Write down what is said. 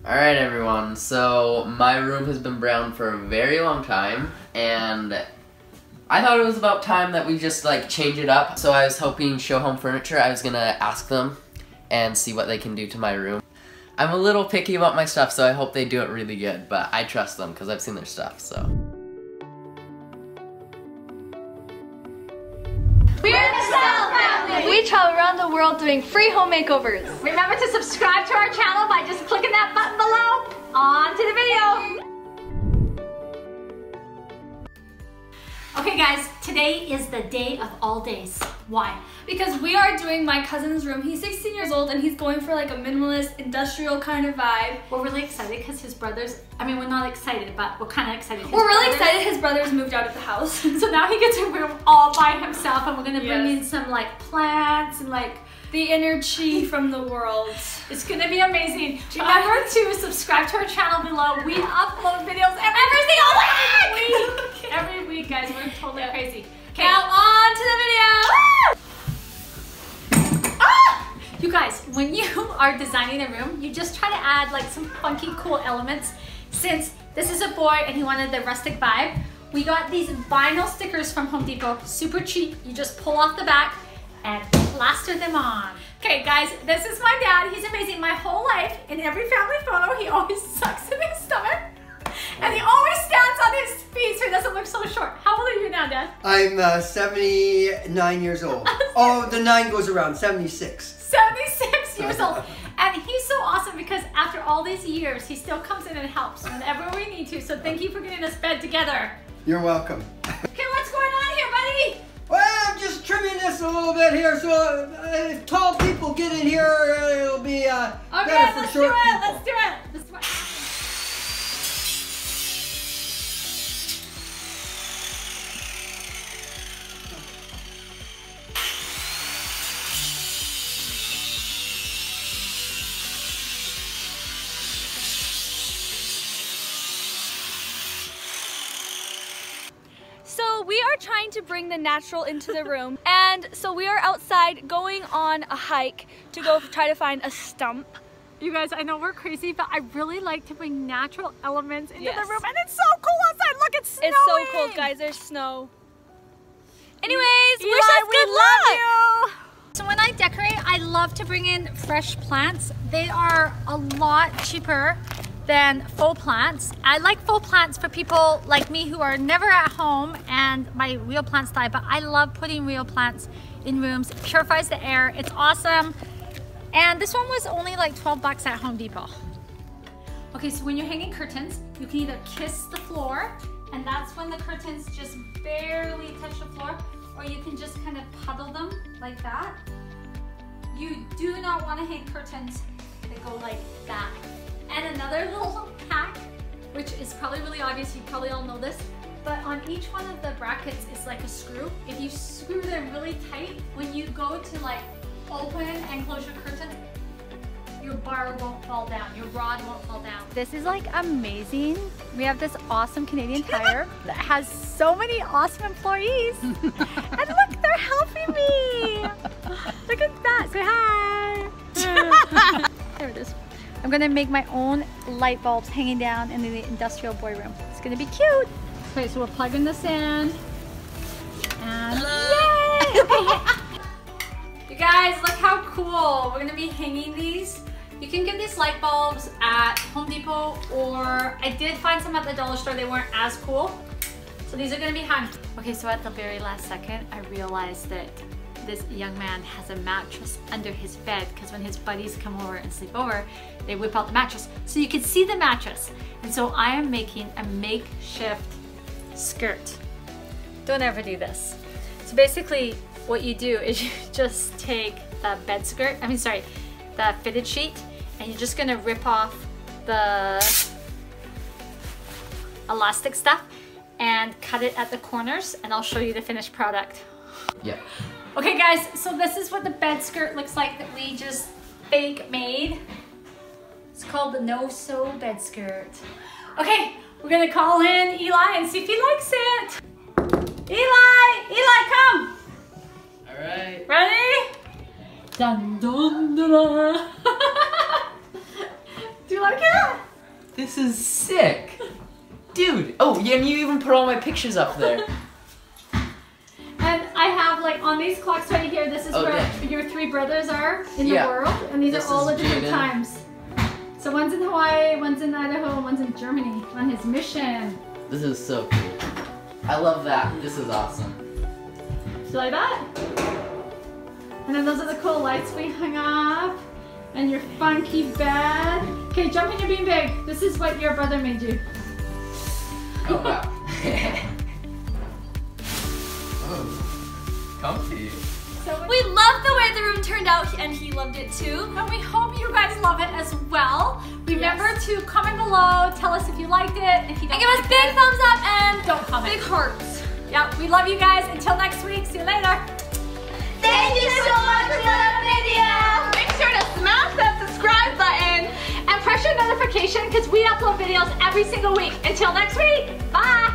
Alright everyone, so my room has been brown for a very long time, and I thought it was about time that we just like change it up. So I was hoping Showhome Furniture, I was gonna ask them and see what they can do to my room. I'm a little picky about my stuff, so I hope they do it really good, but I trust them because I've seen their stuff, so. We're the Sala Family! We travel around the world doing free home makeovers. Remember to subscribe to our channel by just clicking that button below. On to the video. Okay guys, today is the day of all days. Why? Because we are doing my cousin's room. He's 16 years old and he's going for like a minimalist, industrial kind of vibe. We're really excited because his brothers, I mean we're not excited, but we're kind of excited. We're really excited his brothers moved out of the house. So now he gets a room all by himself, and we're gonna bring in some like plants and like the inner chi from the world. It's gonna be amazing. Remember to subscribe to our channel below. We upload videos every single week! Every week, guys. We're totally crazy. Okay, now on to the video! You guys, when you are designing a room, you just try to add like some funky, cool elements. Since this is a boy and he wanted the rustic vibe, we got these vinyl stickers from Home Depot, super cheap. You just pull off the back and plaster them on. Okay guys, this is my dad. He's amazing. My whole life, in every family photo, he always sucks in his stomach. And he always stands on his feet so he doesn't look so short. How old are you now, Dad? I'm 79 years old. Oh, the 9 goes around, 76. 76 years old. And he's so awesome because after all these years, he still comes in and helps whenever we need to. So thank you for getting us bed together. You're welcome. Okay, what's going on here, buddy? Well, I'm just trimming this a little bit here, so if tall people get in here, it'll be better for short people. Let's do it. So we are trying to bring the natural into the room, and so we are outside going on a hike to go try to find a stump. You guys, I know we're crazy, but I really like to bring natural elements into the room, and it's so cool outside. Look, it's snowing. It's so cold, guys. There's snow. Anyways, Eli, wish us good luck. You. So when I decorate, I love to bring in fresh plants. They are a lot cheaper than faux plants. I like faux plants for people like me who are never at home and my real plants die, but I love putting real plants in rooms. It purifies the air. It's awesome. And this one was only like 12 bucks at Home Depot. Okay, so when you're hanging curtains, you can either kiss the floor, and that's when the curtains just barely touch the floor, or you can just kind of puddle them like that. You do not want to hang curtains that go like that. And another little hack, which is probably really obvious, you probably all know this, but on each one of the brackets is like a screw. If you screw them really tight, when you go to like open and close your curtain, your bar won't fall down, your rod won't fall down. This is like amazing. We have this awesome Canadian Tire that has so many awesome employees. And look, they're helping me. Look at that, say hi. There it is. I'm gonna make my own light bulbs hanging down in the industrial boy room. It's gonna be cute. Okay, so we're plugging this in. And yay! Okay. You guys, look how cool. We're gonna be hanging these. You can get these light bulbs at Home Depot, or I did find some at the dollar store. They weren't as cool. So these are gonna be hung. Okay, so at the very last second, I realized that this young man has a mattress under his bed because when his buddies come over and sleep over, they whip out the mattress. So you can see the mattress. And so I am making a makeshift skirt. Don't ever do this. So basically what you do is you just take the bed skirt, the fitted sheet, and you're just gonna rip off the elastic stuff and cut it at the corners, and I'll show you the finished product. Yeah. Okay guys, so this is what the bed skirt looks like that we just fake made. It's called the no-sew bed skirt. Okay, we're gonna call in Eli and see if he likes it. Eli, come. All right. Ready? Dun dun dun. Do you like it? This is sick. Dude, oh, yeah, and you even put all my pictures up there. And I have like on these clocks right here, this is where your 3 brothers are in the world. And these are all the different times. So one's in Hawaii, one's in Idaho, and one's in Germany on his mission. This is so cool. I love that. This is awesome. Do you like that? And then those are the cool lights we hung up. And your funky bed. Okay, jump in your beanbag. This is what your brother made you. Oh, wow. Oh, comfy. We love the way the room turned out, and he loved it too. And we hope you guys love it as well. Remember to comment below, tell us if you liked it, if you don't and give us big thumbs up and don't comment. Big hearts. Yeah, we love you guys. Until next week, see you later. Thank you so much for the video. Make sure to smash that subscribe button and press your notification because we upload videos every single week. Until next week, bye.